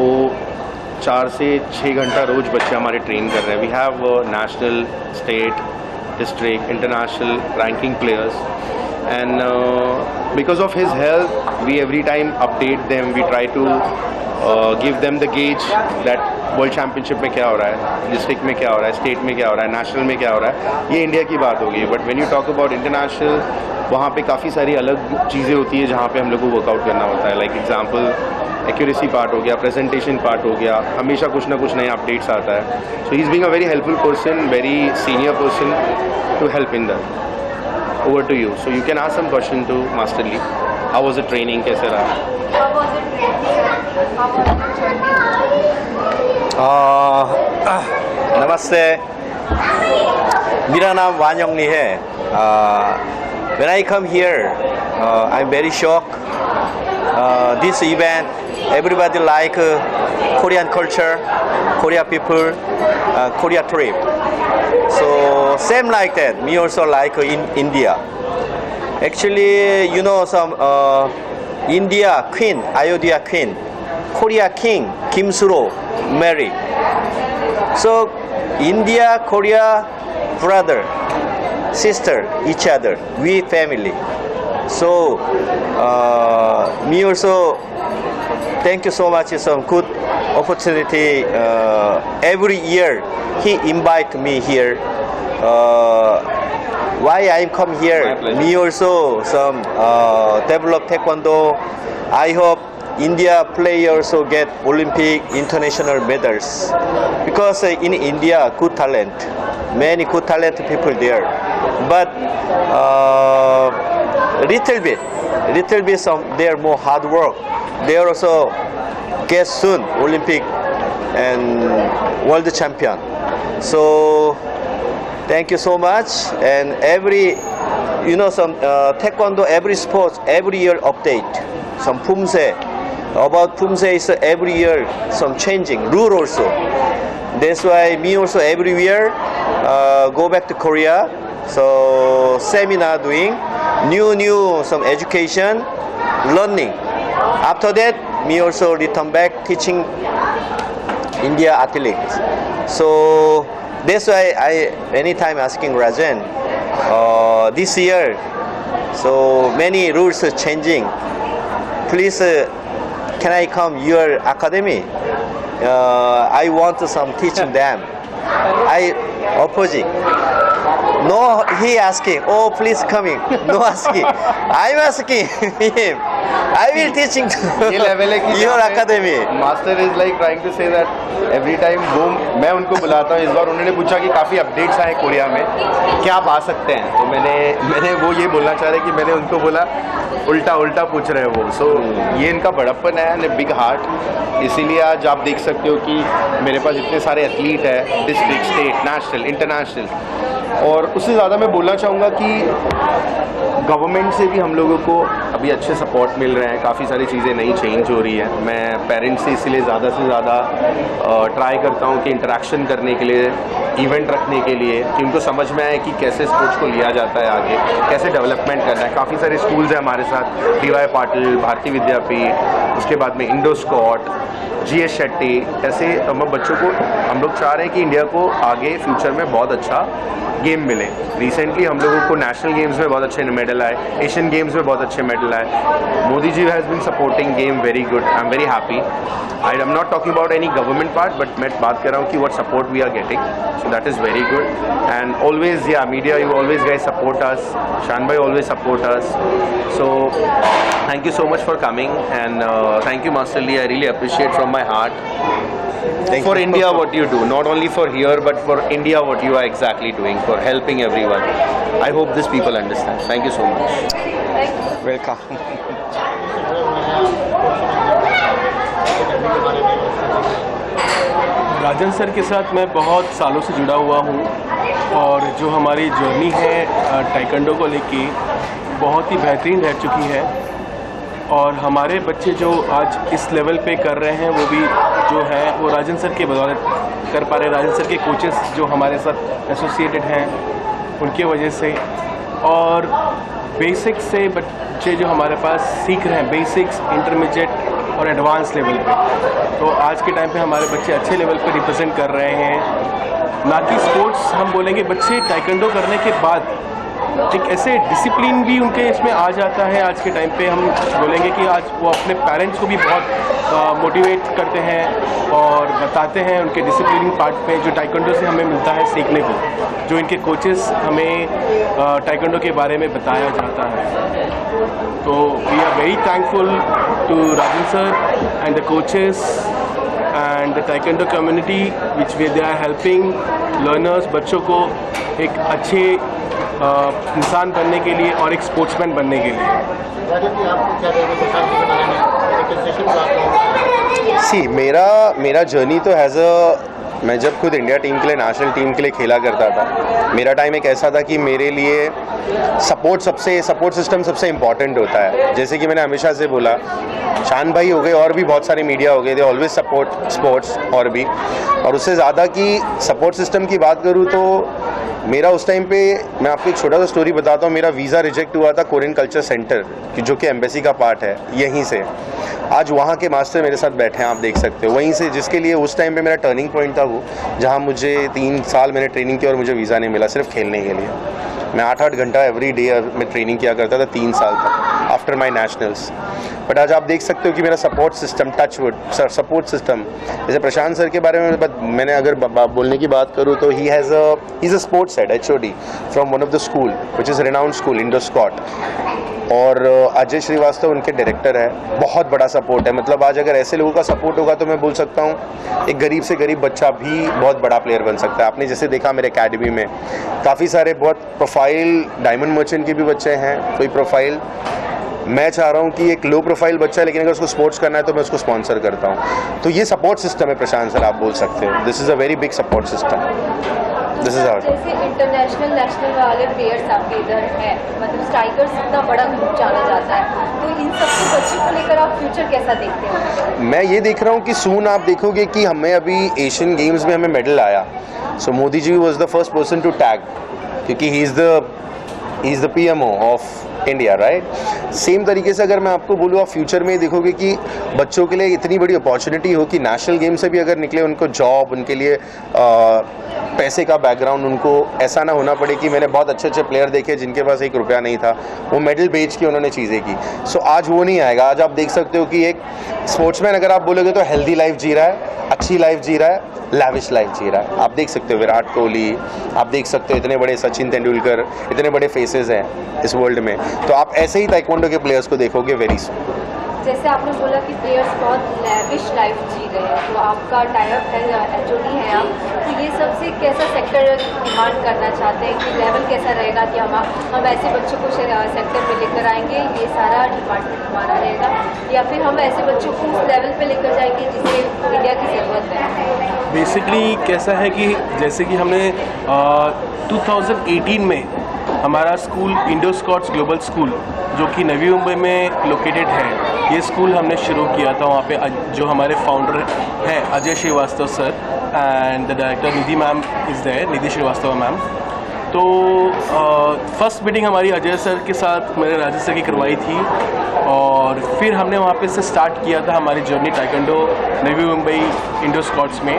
4 से 6 घंटा रोज बच्चे हमारे train कर रहे हैं. We have national, state, district, international ranking players, and because of his help, we every time update them. We try to give them the gauge that world championship में क्या हो रहा है, डिस्ट्रिक्ट में क्या हो रहा है, स्टेट में क्या हो रहा है, नेशनल में क्या हो रहा है. ये इंडिया की बात होगी, but when you talk about international, वहाँ पे काफ़ी सारी अलग चीज़ें होती है जहाँ पे हम लोग को वर्कआउट करना होता है. लाइक एग्जांपल एक्यूरेसी पार्ट हो गया, प्रेजेंटेशन पार्ट हो गया, हमेशा कुछ ना कुछ नए अपडेट्स आता है. So he is being a very helpful person, very senior person to help in that. Over to you. So you can ask some question to master ली. हाउ वाज द ट्रेनिंग, कैसे रहा? नमस्ते, मेरा नाम वान Yong ली है. When I come here, I'm very shocked. This event, everybody like Korean culture, Korea people, Korea trip. So same like that. Me also like in India. Actually, you know some India queen, Ayodhya queen, Korea king Kim Suro married. So India, Korea, brother, sister, each other, we family. So me also thank you so much. It's some good opportunity. Every year he invite me here. Why I come here? Me also some develop taekwondo. I hope India players also get Olympic, international medals, because in India good talent, many good talented people there, but little bit some they're more hard work. They also get soon Olympic and world champion. So thank you so much. And every some taekwondo, every sports every year update. Some Pumse. About Pumse is every year some changing rule also. That's why me also every year go back to Korea. So seminar doing new some education, learning. After that, me also return back teaching India athletes. So that's why I anytime asking Rajan this year. So many rules are changing. Please. Can I come your academy? I want some teaching them. I opposing. No, he asking. Oh, please coming. No asking. I'm asking him. I will teaching to your academy. Master is like trying to say that every time वो मैं उनको बुलाता हूँ. इस बार उन्होंने पूछा कि काफ़ी अपडेट्स आए कोरिया में, क्या आप आ सकते हैं? तो मैंने वो ये बोलना चाह रहे कि मैंने उनको बोला उल्टा पूछ रहे हैं वो. सो ये इनका बड़प्पन है एंड बिग हार्ट. इसीलिए आज आप देख सकते हो कि मेरे पास इतने सारे एथलीट है, डिस्ट्रिक्ट, स्टेट, नेशनल, इंटरनेशनल. और उससे ज़्यादा मैं बोलना चाहूँगा कि गवर्नमेंट से भी हम लोगों को अभी अच्छे सपोर्ट मिल रहे हैं. काफ़ी सारी चीज़ें नई चेंज हो रही है. मैं पेरेंट्स से इसलिए ज़्यादा से ज़्यादा ट्राई करता हूँ कि इंटरेक्शन करने के लिए, इवेंट रखने के लिए, कि उनको समझ में आए कि कैसे स्पोर्ट्स को लिया जाता है आगे, कैसे डेवलपमेंट करना है. काफ़ी सारे स्कूल्स हैं हमारे साथ, DY पाटिल, भारती विद्यापीठ, उसके बाद में इंडो स्कॉट, GS शेट्टी. ऐसे तमाम बच्चों को हम लोग चाह रहे हैं कि इंडिया को आगे फ्यूचर में बहुत अच्छा गेम मिले। रिसेंटली हम लोगों को नेशनल गेम्स में बहुत अच्छे मेडल आए, एशियन गेम्स में बहुत अच्छे मेडल आए। Modi ji has been supporting game very good, I am very happy. I am not talking about any government part, but मैं बात कर रहा हूँ कि what support we are getting, so that is very good. And always या media, you always guys support us, Shaan भाई always support us, so thank you so much for coming, and thank you Master Lee, I really appreciate from my heart for India what you do, not only for here but for India what you are exactly doing for helping everyone. I hope these people understand. Thank you so much. Welcome. Rajan sir के साथ मैं बहुत सालों से जुड़ा हुआ हूँ, और जो हमारी जर्नी है टाइकोंडो को लेके बहुत ही बेहतरीन रह चुकी है। और हमारे बच्चे जो आज इस लेवल पे कर रहे हैं वो भी जो है वो राजन सर के बदौलत कर पा रहे हैं। राजन सर के कोचेस जो हमारे साथ एसोसिएटेड हैं उनके वजह से, और बेसिक्स से बच्चे जो हमारे पास सीख रहे हैं, बेसिक्स, इंटरमीडिएट और एडवांस लेवल पे, तो आज के टाइम पे हमारे बच्चे अच्छे लेवल पे रिप्रेजेंट कर रहे हैं। ना कि स्पोर्ट्स हम बोलेंगे, बच्चे टाइकोंडो करने के बाद एक ऐसे डिसिप्लिन भी उनके इसमें आ जाता है। आज के टाइम पे हम बोलेंगे कि आज वो अपने पेरेंट्स को भी बहुत मोटिवेट करते हैं और बताते हैं उनके डिसिप्लिन पार्ट पे जो टाइकोंडो से हमें मिलता है सीखने को, जो इनके कोचेस हमें टाइकोंडो के बारे में बताया जाता है। तो we are very thankful to Rajan sir and the coaches and the taekwondo community which they are helping learners, बच्चों को एक अच्छे इंसान बनने के लिए और एक स्पोर्ट्समैन बनने के लिए। सी मेरा जर्नी तो मैं जब खुद इंडिया टीम के लिए, नेशनल टीम के लिए खेला करता था, मेरा टाइम एक ऐसा था कि मेरे लिए सपोर्ट सिस्टम सबसे इम्पॉर्टेंट होता है। जैसे कि मैंने हमेशा से बोला, शान भाई हो गए और भी बहुत सारे मीडिया हो गए, दे ऑलवेज सपोर्ट स्पोर्ट्स और भी। और उससे ज़्यादा कि सपोर्ट सिस्टम की बात करूँ तो मेरा उस टाइम पे, मैं आपको एक छोटा सा स्टोरी बताता हूँ। मेरा वीज़ा रिजेक्ट हुआ था कोरियन कल्चर सेंटर, जो कि एम्बेसी का पार्ट है, यहीं से। आज वहाँ के मास्टर मेरे साथ बैठे हैं, आप देख सकते हो, वहीं से, जिसके लिए उस टाइम पे मेरा टर्निंग पॉइंट था वो, जहाँ मुझे 3 साल मैंने ट्रेनिंग की और मुझे वीज़ा नहीं मिला सिर्फ खेलने के लिए। मैं 8-8 घंटा एवरी डे में ट्रेनिंग किया करता था 3 साल तक आफ्टर माई नेशनल्स। बट आज आप देख सकते हो कि मेरा support system, touchwood sir, support system, जैसे प्रशांत सर के बारे में मैंने अगर बोलने की बात करूँ तो he is a sports head HOD from one of the school which is renowned school Indoscot, और अजय श्रीवास्तव उनके डायरेक्टर है। बहुत बड़ा सपोर्ट है, मतलब आज अगर ऐसे लोगों का सपोर्ट होगा तो मैं बोल सकता हूँ एक गरीब से गरीब बच्चा भी बहुत बड़ा प्लेयर बन सकता है। आपने जैसे देखा मेरे एकेडमी में काफ़ी सारे बहुत प्रोफाइल डायमंड मर्चेंट के भी बच्चे हैं, कोई प्रोफाइल। मैं चाह रहा हूँ कि एक लो प्रोफाइल बच्चा है लेकिन अगर उसको स्पोर्ट्स करना है तो मैं उसको स्पॉन्सर करता हूँ। तो ये सपोर्ट सिस्टम है प्रशांत सर, आप बोल सकते हो this is a very big support system. This is जैसे इंटरनेशनल नेशनल वाले प्लेयर्स आपके इधर हैं, मतलब स्ट्राइकर्स इतना बड़ा ग्रुप जाना जाता है, तो इन सबको बच्चों को लेकर आप फ्यूचर कैसा देखते हो? मैं ये देख रहा हूँ कि सून आप देखोगे कि हमें अभी एशियन गेम्स में हमें मेडल आया। So Modi ji was the first person to tag, क्योंकि he is the PMO of India, right. Same तरीके से अगर मैं आपको बोलूँ, आप फ्यूचर में देखोगे कि बच्चों के लिए इतनी बड़ी अपॉर्चुनिटी हो कि नेशनल गेम से भी अगर निकले उनको जॉब, उनके लिए पैसे का बैकग्राउंड, उनको ऐसा ना होना पड़े कि मैंने बहुत अच्छे अच्छे प्लेयर देखे जिनके पास 1 रुपया नहीं था, वो मेडल बेच के उन्होंने चीज़ें की। सो आज वो नहीं आएगा। आज आप देख सकते हो कि एक स्पोर्ट्समैन अगर आप बोलोगे तो हेल्दी लाइफ जी रहा है, अच्छी लाइफ जी रहा है, लैविश लाइफ जी रहा है। आप देख सकते हो विराट कोहली, आप देख सकते हो इतने बड़े सचिन तेंदुलकर, इतने बड़े फेसेस हैं इस वर्ल्ड में। तो आप ऐसे ही ताइक्वांडो के प्लेयर्स को देखोगे वेरी सून। जैसे आपने बोला कि प्लेयर्स बहुत लैविश लाइफ जी रहे हैं, तो आपका टाइप है HOD है आप, तो ये सबसे कैसा सेक्टर डिमांड करना चाहते हैं कि लेवल कैसा रहेगा कि हम ऐसे बच्चों को सेक्टर में लेकर आएंगे, ये सारा डिपार्टमेंट हमारा रहेगा, या फिर हम ऐसे बच्चों को उस लेवल पे लेकर जाएंगे जिसे इंडिया की ज़रूरत है? बेसिकली कैसा है कि जैसे कि हमने 2018 में हमारा स्कूल इंडोस्कॉट्स ग्लोबल स्कूल जो कि नवी मुंबई में लोकेटेड है, ये स्कूल हमने शुरू किया था। वहाँ पे जो हमारे फाउंडर हैं Ajay Srivastava sir and the director Nidhi ma'am is there, Nidhi Srivastava ma'am. तो फर्स्ट मीटिंग हमारी अजय सर के साथ मैंने राजेश सर की करवाई थी, और फिर हमने वहाँ पे से स्टार्ट किया था हमारी जर्नी टाइकोंडो नवी मुंबई इंडोस्कॉट्स में।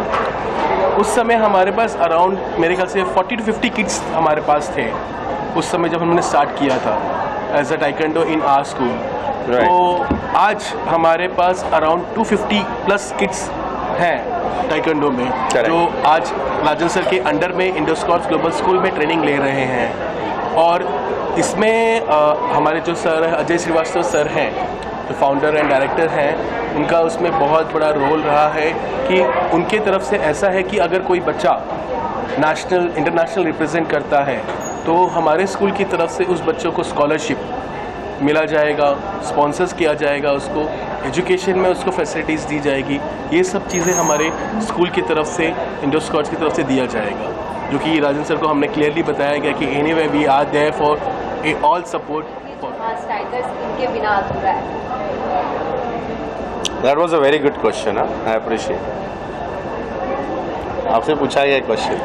उस समय हमारे पास अराउंड मेरे ख्याल से 40 to 50 किड्स हमारे पास थे उस समय जब हमने स्टार्ट किया था as a taekwondo in our school. तो आज हमारे पास अराउंड 250 प्लस किड्स हैं टाइकेंडो में जो आज राजन सर के अंडर में इंडोस्कॉट्स ग्लोबल स्कूल में ट्रेनिंग ले रहे हैं। और इसमें हमारे जो सर अजय श्रीवास्तव सर हैं जो फाउंडर एंड डायरेक्टर हैं, उनका उसमें बहुत बड़ा रोल रहा है कि उनके तरफ से ऐसा है कि अगर कोई बच्चा नेशनल इंटरनेशनल रिप्रेजेंट करता है तो हमारे स्कूल की तरफ से उस बच्चों को स्कॉलरशिप मिला जाएगा, स्पॉन्सर्स किया जाएगा, उसको एजुकेशन में उसको फैसिलिटीज़ दी जाएगी। ये सब चीज़ें हमारे स्कूल की तरफ से इंडोस्कॉट्स की तरफ से दिया जाएगा, जो कि राजन सर को हमने क्लियरली बताया गया कि anyway we are there for a all support. Tigers इनके बिना अधूरा है। That was a very good question. I appreciate. आपसे पूछा गया क्वेश्चन।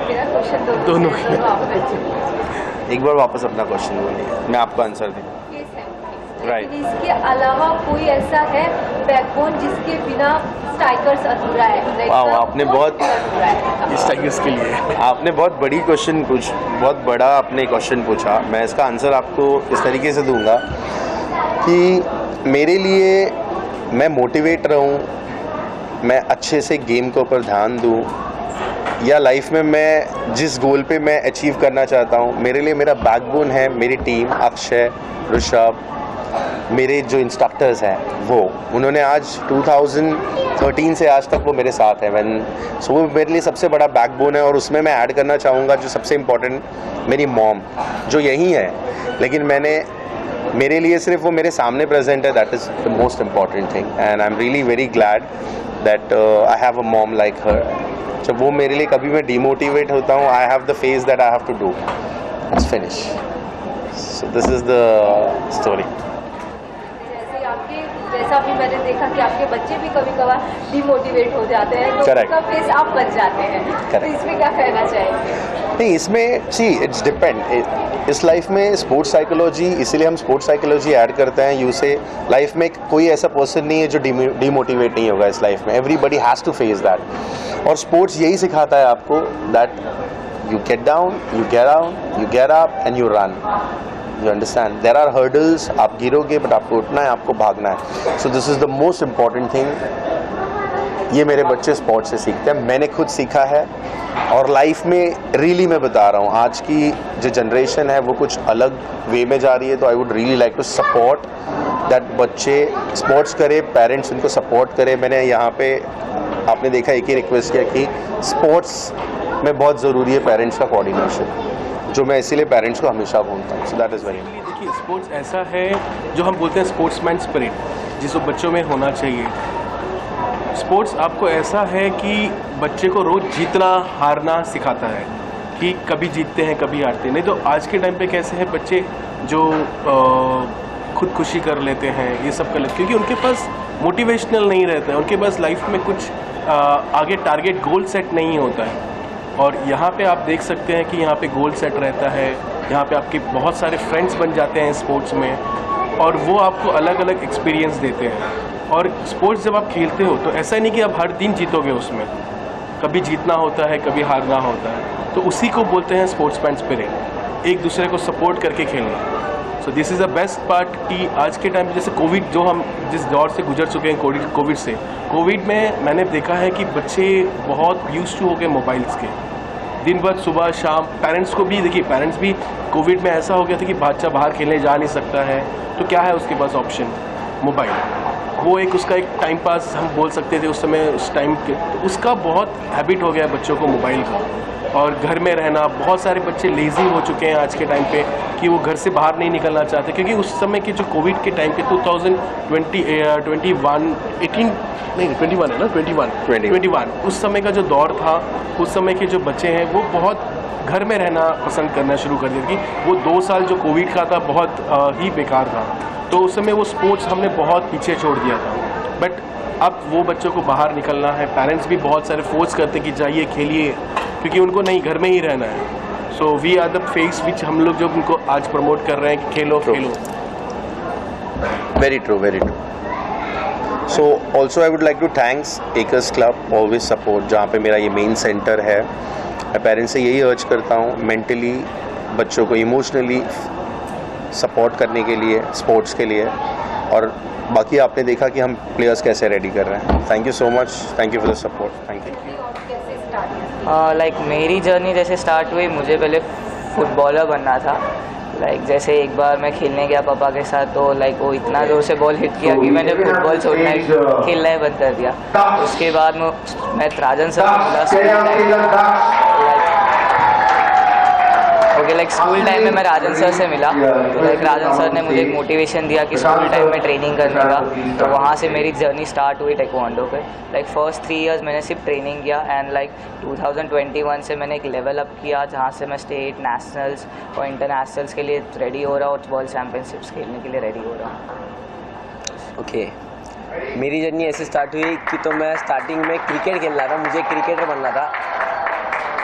मेरा क्वेश्चन दोनों एक बार वापस अपना क्वेश्चन बोलिए, मैं आपको आंसर दूँ। राइट। इसके अलावा कोई ऐसा है बैकबोन जिसके बिना टाइगर्स अधूरा है? वाह, आपने बहुत इस टाइगर्स के लिए आपने बहुत बड़ी क्वेश्चन बहुत बड़ा आपने क्वेश्चन पूछा। मैं इसका आंसर आपको इस तरीके से दूंगा कि मेरे लिए मैं मोटिवेट रहूं, मैं अच्छे से गेम के ऊपर ध्यान दूं, या लाइफ में मैं जिस गोल पे मैं अचीव करना चाहता हूँ, मेरे लिए मेरा बैकबोन है मेरी टीम, अक्षय, ऋषभ, मेरे जो इंस्ट्रक्टर्स हैं वो, उन्होंने आज 2013 से आज तक वो मेरे साथ हैं। सो वो मेरे लिए सबसे बड़ा बैकबोन है। और उसमें मैं ऐड करना चाहूँगा जो सबसे इम्पोर्टेंट, मेरी मॉम जो यहीं है, लेकिन मेरे लिए सिर्फ वो मेरे सामने प्रेजेंट है। That is the most important thing and I am really very glad that I have a mom like her. जब वो मेरे लिए कभी मैं डिमोटिवेट होता हूँ, I have the face that I have to do, it's finish. So this is the story. जैसा भी मैंने देखा कि आपके बच्चे भी कभी कभार डिमोटिवेट हो जाते हैं तो उनका फेस आप बन जाते हैं, तो इसमें क्या कहना चाहेंगे? नहीं, इसमें इट्स डिपेंड। इस लाइफ में स्पोर्ट्स साइकोलॉजी, इसीलिए हम स्पोर्ट्स साइकोलॉजी ऐड करते हैं। यू से लाइफ में कोई ऐसा पर्सन नहीं है जो डिमोटिवेट नहीं होगा इस लाइफ में। Everybody has to face that. और स्पोर्ट्स यही सिखाता है आपको that you get down, you get up and you run. You understand? There are hurdles, आप गिरोगे बट आपको उठना है, आपको भागना है। So this is the most important thing। ये मेरे बच्चे स्पोर्ट्स से सीखते हैं, मैंने खुद सीखा है। और लाइफ में रियली मैं बता रहा हूँ, आज की जो जनरेशन है वो कुछ अलग वे में जा रही है। तो I would really like to support that बच्चे स्पोर्ट्स करे, पेरेंट्स उनको सपोर्ट करे। मैंने यहाँ पे आपने देखा एक ही रिक्वेस्ट किया कि स्पोर्ट्स में बहुत ज़रूरी है पेरेंट्स का कोऑर्डिनेशन, जो मैं इसीलिए पेरेंट्स को हमेशा बोलता हूँ। सो दैट इज़ वेरी। देखिए, स्पोर्ट्स ऐसा है जो हम बोलते हैं स्पोर्ट्समैन स्पिरिट, जिसको बच्चों में होना चाहिए। स्पोर्ट्स आपको ऐसा है कि बच्चे को रोज़ जीतना हारना सिखाता है, कि कभी जीतते हैं कभी हारते हैं। नहीं तो आज के टाइम पे कैसे हैं बच्चे जो खुदकुशी कर लेते हैं, ये सब कर लेते, क्योंकि उनके पास मोटिवेशनल नहीं रहता है, उनके पास लाइफ में कुछ आगे टारगेट गोल सेट नहीं होता है। और यहाँ पे आप देख सकते हैं कि यहाँ पे गोल सेट रहता है, यहाँ पे आपके बहुत सारे फ्रेंड्स बन जाते हैं स्पोर्ट्स में, और वो आपको अलग अलग एक्सपीरियंस देते हैं। और स्पोर्ट्स जब आप खेलते हो तो ऐसा नहीं कि आप हर दिन जीतोगे, उसमें कभी जीतना होता है, कभी हारना होता है। तो उसी को बोलते हैं स्पोर्ट्समैन स्पिरिट, एक दूसरे को सपोर्ट करके खेलना। सो this is the best part कि आज के टाइम पे जैसे कोविड, जो हम जिस दौर से गुजर चुके हैं कोविड से, कोविड में मैंने देखा है कि बच्चे बहुत यूज्ड टू हो गए मोबाइल्स के। दिन भर सुबह शाम, पेरेंट्स को भी देखिए, पेरेंट्स भी कोविड में ऐसा हो गया था कि बच्चा बाहर खेलने जा नहीं सकता है, तो क्या है उसके पास ऑप्शन? मोबाइल। वो एक उसका एक टाइम पास हम बोल सकते थे उस समय, उस टाइम के, तो उसका बहुत हैबिट हो गया है बच्चों को मोबाइल का। और घर में रहना, बहुत सारे बच्चे लेज़ी हो चुके हैं आज के टाइम पे कि वो घर से बाहर नहीं निकलना चाहते, क्योंकि उस समय के जो कोविड के टाइम पे 2021 उस समय का जो दौर था, उस समय के जो बच्चे हैं वो बहुत घर में रहना पसंद करना शुरू कर दिया। कि वो 2 साल जो कोविड का था बहुत ही बेकार था, तो उस समय वो स्पोर्ट्स हमने बहुत पीछे छोड़ दिया था। बट अब वो बच्चों को बाहर निकलना है, पेरेंट्स भी बहुत सारे फोर्स करते कि जाइए खेलिए, क्योंकि उनको नहीं, घर में ही रहना है। So we are the face which हम लोग जो उनको आज प्रमोट कर रहे हैं कि खेलो खेलो। Very true, very true. So also I would like to thanks Acres club always support, जहाँ पे मेरा ये मेन सेंटर है। मैं पेरेंट्स से यही अर्ज करता हूँ मेंटली बच्चों को इमोशनली सपोर्ट करने के लिए, स्पोर्ट्स के लिए। और बाकी आपने देखा कि हम प्लेयर्स कैसे रेडी कर रहे हैं। Thank you so much, thank you for the support, thank you. Like मेरी जर्नी जैसे स्टार्ट हुई, मुझे पहले फुटबॉलर बनना था। लाइक जैसे एक बार मैं खेलने गया पापा के साथ, तो लाइक वो इतना ज़ोर से बॉल हिट किया कि मैंने फुटबॉल छोड़ना ही, खेलना ही बंद कर दिया। उसके बाद मैं राजन सर स्कूल टाइम में मैं राजन सर से मिला। तो लाइक राजन सर ने मुझे एक मोटिवेशन दिया कि स्कूल टाइम में ट्रेनिंग करने का। तो वहाँ से मेरी जर्नी स्टार्ट हुई ताइक्वांडो पे। लाइक फर्स्ट 3 इयर्स मैंने सिर्फ ट्रेनिंग किया एंड लाइक 2021 से मैंने एक लेवल अप किया, जहाँ से मैं स्टेट, नेशनल्स और इंटरनेशनल्स के लिए रेडी हो रहा हूँ और वर्ल्ड चैम्पियनशिप्स खेलने के लिए रेडी हो रहा हूँ। ओके, मेरी जर्नी ऐसे स्टार्ट हुई कि तो मैं स्टार्टिंग में क्रिकेट खेलना था, मुझे क्रिकेटर बनना था।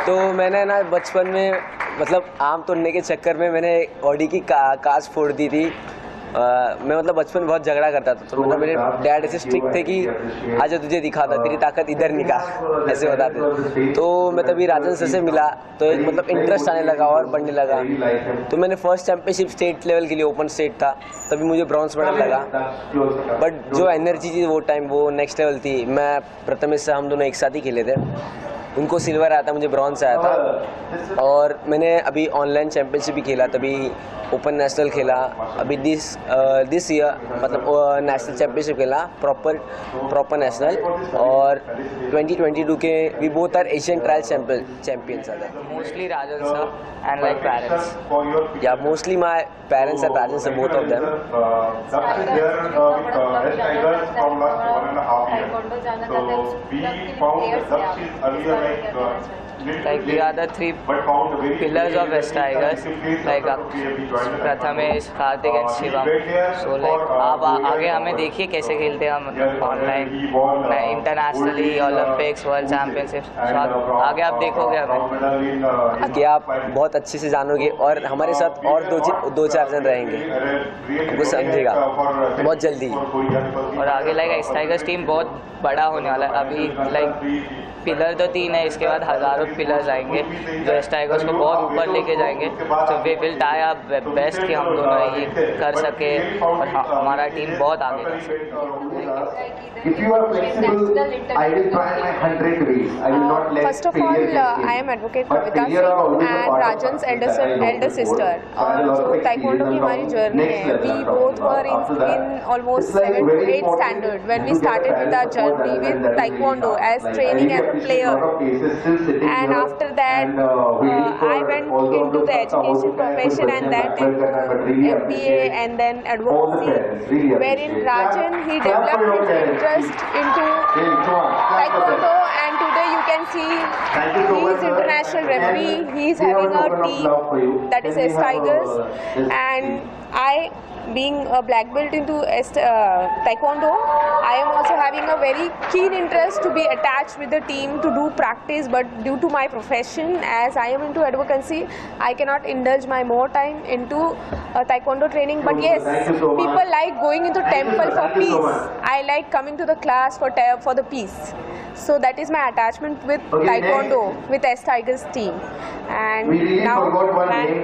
तो मैंने ना बचपन में मतलब आम तोड़ने के चक्कर में मैंने ऑडी की कांच फोड़ दी थी। मैं मतलब बचपन में बहुत झगड़ा करता था। तो मतलब मेरे डैड ऐसे स्ट्रिक्ट थे कि आजा तुझे दिखाता, तेरी ताकत इधर निकाल, ऐसे बताते। तो मैं तभी राजन सर से मिला तो एक मतलब इंटरेस्ट आने लगा और बढ़ने लगा। तो मैंने फर्स्ट चैम्पियनशिप स्टेट लेवल के लिए, ओपन स्टेट था, तभी मुझे ब्रॉन्ज मेडल लगा। बट जो एनर्जी थी वो टाइम, वो नेक्स्ट लेवल थी। मैं प्रथमेश से हम दोनों एक साथ ही खेले थे, उनको सिल्वर आया था, मुझे ब्रॉन्ज आया था। और मैंने अभी ऑनलाइन चैम्पियनशिप भी खेला, तभी ओपन नेशनल खेला, अभी दिस ईयर मतलब नेशनल चैम्पियनशिप खेला, प्रॉपर नेशनल। और 2022 के we both are Asian trial champions are there. Mostly Rajan sir and like parents, या mostly my parents and Rajan sir, both of them. Like we are the 3 pillars of West Tigers, like Prathamesh, Kartik and Shivam. So like आप आगे हमें देखिए कैसे खेलते हैं हम online, internationally, Olympics, world championship. आगे आप देखोगे हमें, आगे आप बहुत अच्छे से जानोगे और हमारे साथ और 2-4 जन रहेंगे, वो समझेगा बहुत जल्दी। और आगे लाइक एस टाइगर्स टीम बहुत बड़ा होने वाला है। अभी लाइक पिलर तो 3 है, इसके बाद हज़ारों पिलर्स आएंगे जो एस टाइगर्स को बहुत ऊपर लेके जाएंगे। तो वे विल ट्राई आवर बेस्ट कि हम दोनों ये कर सके और हमारा टीम बहुत आगे जा सके। First of all, I am advocate Kavita Singh and Rajan's elder sister. So Taekwondo की हमारी journey है. We both were in almost 7 to 8 standard when we started with our journey with Taekwondo as training and player. And after that, I went into the education profession and that into MBA and then advocacy. Wherein Rajan, he developed his interest into Taekwondo, and today you can see he is international referee. He is having a team that is S Tigers, and I, being a black belt into Taekwondo, I am also having a very keen interest to be attached with the team to do practice. But due to my profession, as I am into advocacy, I cannot indulge my more time into Taekwondo training. But yes, people like going into temple for peace. I like coming to the class for the peace. So that is my attachment with Taekwondo, with S Tigers team. And we really now forgot one name.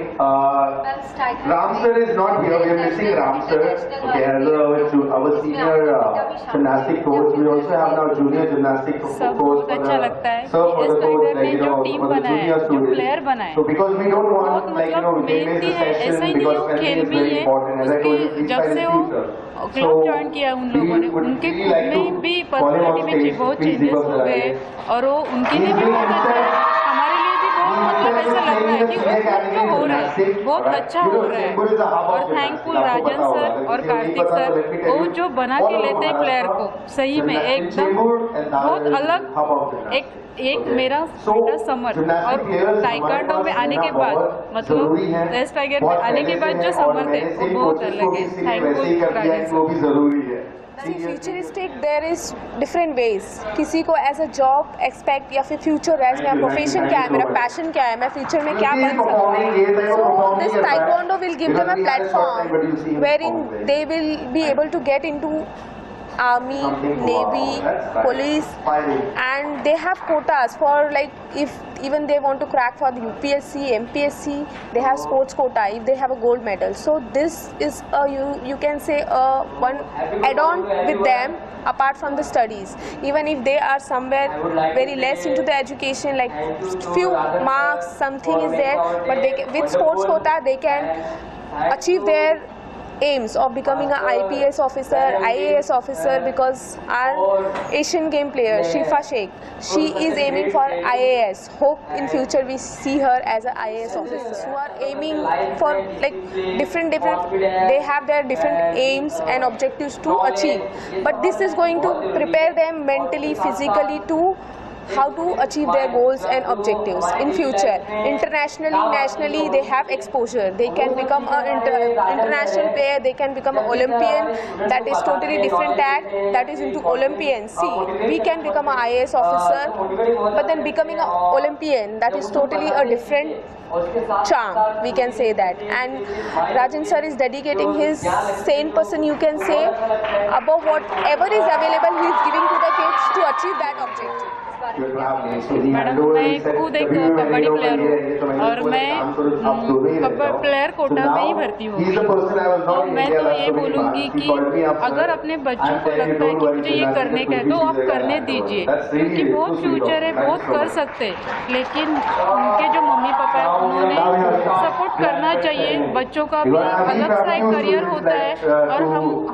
Ram sir is not here. We are missing Ram sir. Okay, as our senior gymnastic coach, we also have now junior gymnastic coach. बहुत अच्छा लगता है कि S tiger ने जो team बनाया, जो player बनाए, so because we don't want मेहनती है। ऐसा ही नहीं वो खेल भी है, उसके जब से वो क्लब ज्वाइन किया उन लोगों ने, उनके खुद में भी पर्सनैलिटी में बहुत चेंजेस हो गए और वो उनके लिए भी बहुत अच्छा है, हमारे लिए भी बहुत मतलब ऐसा लगता है कि वो जो हो रहा है बहुत अच्छा हो रहा है। और थैंकफुल राजन सर और कार्तिक सर, वो जो बना के लेते हैं प्लेयर को, सही में एकदम बहुत अलग एक मेरा बेटा समर और टाइकांडो में आने के बाद, मतलब एस टाइगर में आने के बाद जो समर थे वो बहुत अलग है। Thankful Rajan sir. See, futuristic, there is different ways. किसी को as a job expect या फिर future as मेरा profession क्या है, मेरा passion क्या है, मैं future में क्या बन सकता हूँ. So this Taekwondo will give them a platform wherein they will be able to get into army, navy, police, and they have quotas for, like, if even they want to crack for the UPSC, MPSC, they have sports quota if they have a gold medal. So this is a, you can say one add-on with them apart from the studies. Even if they are somewhere very less into the education, like few marks, something is there, but they can, with sports quota they can achieve their aims of becoming an IPS officer, IAS officer, because our Asian game player Shifa Sheikh, she is aiming for IAS. Hope in future we see her as an IAS officer. Who are aiming for, like, different they have their different aims and objectives to achieve, but this is going to prepare them mentally, physically to how to achieve their goals and objectives in future. Internationally, nationally, they have exposure. They can become an international player, they can become an Olympian. That is totally different tag, that is into Olympian. See, we can become an IAS officer, but then becoming an Olympian, that is totally a different charm, we can say that. And Rajan sir is dedicating his sane person, you can say, above whatever is available, he is giving to the kids to achieve that objective. Madam, मैं खुद एक kabaddi player हूँ और मैं player Kota में ही भर्ती हूँ। तो मैं तो ये बोलूँगी कि अगर अपने बच्चों को लगता है कि मुझे ये करने का है तो आप करने दीजिए, क्योंकि बहुत फ्यूचर है, बहुत कर सकते हैं, लेकिन उनके जो मम्मी पापा है उन्होंने सपोर्ट करना चाहिए। बच्चों का भी अलग सा एक करियर होता है और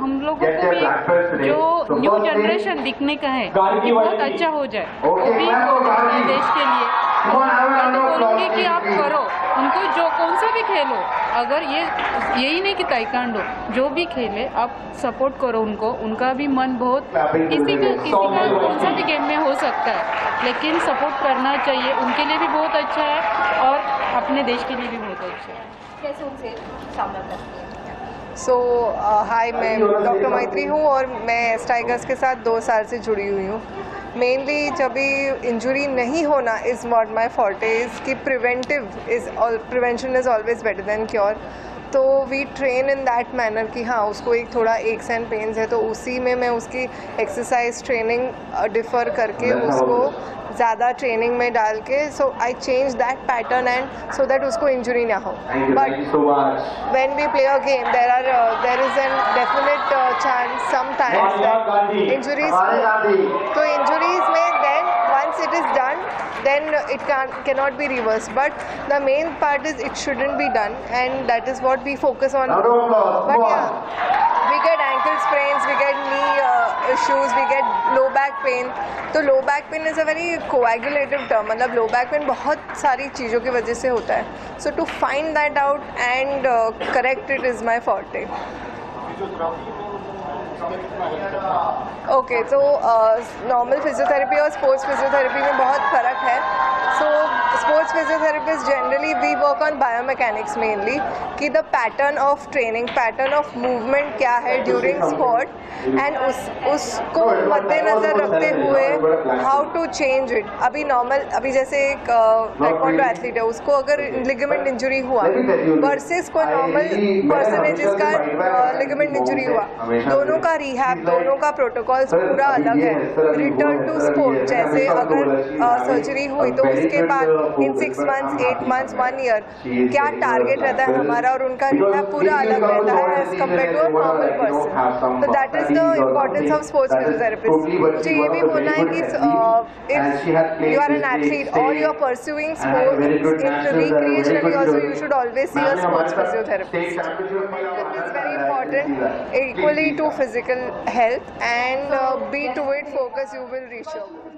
हम लोगों को भी जो न्यू जनरेशन दिखने का है कि बहुत अच्छा हो जाए देश के लिए। मैं तो बोलूँगी कि आप करो, उनको जो कौन सा भी खेलो, अगर यही नहीं कि ताइक्वांडो, जो भी खेले आप सपोर्ट करो उनको। उनका भी मन बहुत किसी का कौन सा भी गेम में हो सकता है, लेकिन सपोर्ट करना चाहिए। उनके लिए भी बहुत अच्छा है और अपने देश के लिए भी बहुत अच्छा है। कैसे उनसे सामना करती है? हाय, मैं डॉक्टर मैत्री हूँ और मैं एस टाइगर्स के साथ 2 साल से जुड़ी हुई हूँ। मेनली जब भी इंजुरी नहीं होना is not my forte, is कि prevention is always better than cure. तो we train in that manner कि हाँ, उसको एक थोड़ा एक्स एंड पेन्स है तो उसी में मैं उसकी एक्सरसाइज ट्रेनिंग डिफ़र करके उसको ज़्यादा ट्रेनिंग में डाल के, so I change that pattern and so that उसको इंजुरी ना हो। But when we play a game there is an definite chance sometimes that injuries, तो इंजुरीज में then once it is done, then it cannot be reversed. But the main part is it shouldn't be done, and that is what we focus on. But yeah, we get ankle sprains, we get knee issues, we get low back pain. तो low back pain is a very coagulative term. मतलब low back pain बहुत सारी चीज़ों की वजह से होता है. So to find that out and correct it is my forte. Okay, तो नॉर्मल फिजियोथेरेपी और स्पोर्ट्स फिजियोथेरेपी में बहुत फ़र्क है। So sports physiotherapist generally we work on biomechanics mainly, कि the pattern of training, pattern of movement क्या है during sport, and उसको मद्देनज़र रखते हुए हाउ टू चेंज इट। अभी जैसे एक ताइक्वांडो एथलीट है, उसको अगर लिगामेंट इंजरी हुआ वर्सेस कोई नॉर्मल पर्सन है जिसका लिगामेंट इंजरी हुआ, दोनों का रिहैब, दोनों का प्रोटोकॉल्स पूरा अलग है। रिटर्न टू स्पोर्ट, जैसे अगर सर्जरी हुई तो उसके बाद इन 6 मंथ्स, 8 मंथ्स, 1 ईयर क्या टारगेट रहता है हमारा, और उनका रिहैब पूरा अलग रहता है as compare to a normal person. तो that is the importance of sports physiotherapist. मुझे ये भी बोलना है कि if you are an athlete और you are pursuing sports recreationally also, you should always see a sports physiotherapist. It's very important, equally to physical health, and be to it focus, you will reach your goal.